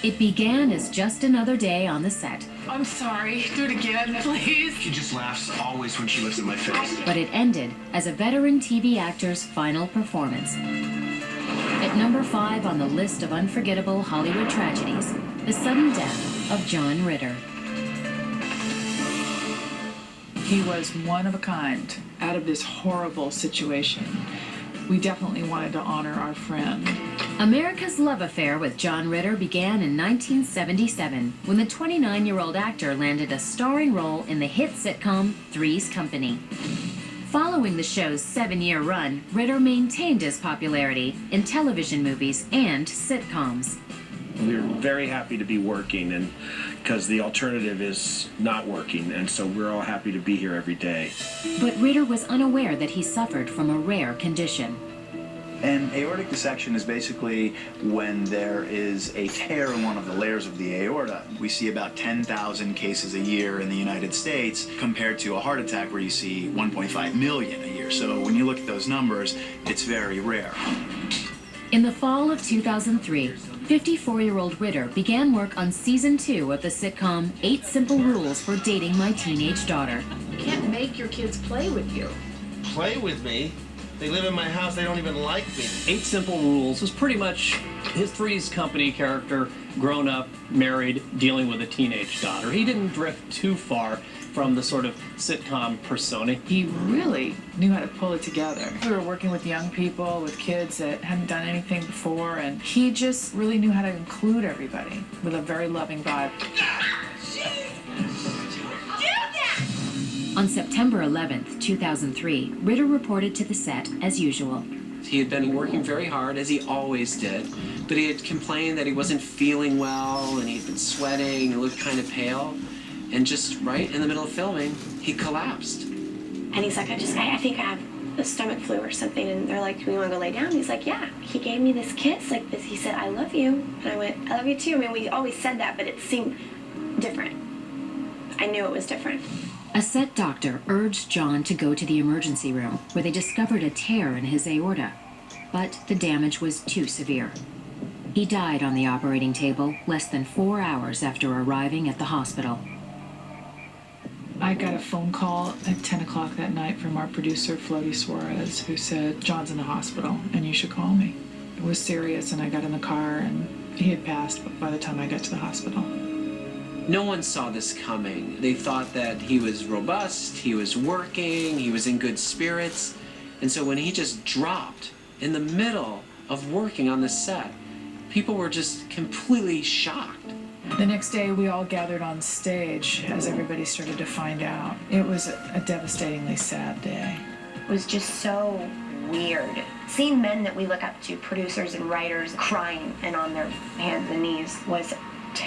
It began as just another day on the set. I'm sorry. Do it again, please. She just laughs always when she looks at my face. But it ended as a veteran TV actor's final performance. At number 5 on the list of unforgettable Hollywood tragedies, the sudden death of John Ritter. He was one of a kind out of this horrible situation. We definitely wanted to honor our friend. America's love affair with John Ritter began in 1977 when the 29-year-old actor landed a starring role in the hit sitcom Three's Company. Following the show's 7-year run, Ritter maintained his popularity in television movies and sitcoms. We're very happy to be working, and because the alternative is not working, and so we're all happy to be here every day. But Ritter was unaware that he suffered from a rare condition. An aortic dissection is basically when there is a tear in one of the layers of the aorta. We see about 10,000 cases a year in the United States compared to a heart attack where you see 1.5 million a year. So when you look at those numbers, it's very rare. In the fall of 2003, 54-year-old Ritter began work on season 2 of the sitcom 8 Simple Rules for Dating My Teenage Daughter. You can't make your kids play with you. Play with me? They live in my house, they don't even like me. 8 Simple Rules was pretty much his Three's Company character, grown up, married, dealing with a teenage daughter. He didn't drift too far from the sort of sitcom persona. He really knew how to pull it together. We were working with young people, with kids that hadn't done anything before, and he just really knew how to include everybody with a very loving vibe. On September 11th, 2003, Ritter reported to the set as usual. He had been working very hard, as he always did, but he had complained that he wasn't feeling well, and he'd been sweating and looked kind of pale. And just right in the middle of filming, he collapsed. And he's like, I think I have a stomach flu or something. And they're like, do we want to go lay down? He's like, yeah. He gave me this kiss like this. He said, I love you. And I went, I love you too. I mean, we always said that, but it seemed different. I knew it was different. A set doctor urged John to go to the emergency room, where they discovered a tear in his aorta. But the damage was too severe. He died on the operating table less than 4 hours after arriving at the hospital. I got a phone call at 10 o'clock that night from our producer, Floaty Suarez, who said, John's in the hospital, and you should call me. It was serious, and I got in the car, and he had passed by the time I got to the hospital. No one saw this coming. They thought that he was robust, he was working, he was in good spirits. And so when he just dropped in the middle of working on the set, people were just completely shocked. The next day, we all gathered on stage as everybody started to find out. It was a devastatingly sad day. It was just so weird. Seeing men that we look up to, producers and writers, crying and on their hands and knees was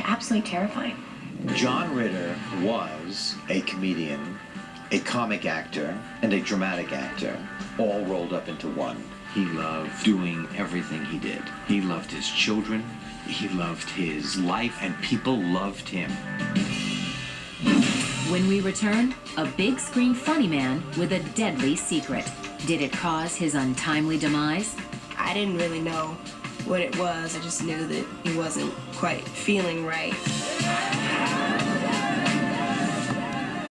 absolutely terrifying. John Ritter was a comedian, a comic actor, and a dramatic actor, all rolled up into one. He loved doing everything he did. He loved his children, he loved his life, and people loved him. When we return, a big screen funny man with a deadly secret. Did it cause his untimely demise? I didn't really know what it was. I just knew that he wasn't quite feeling right.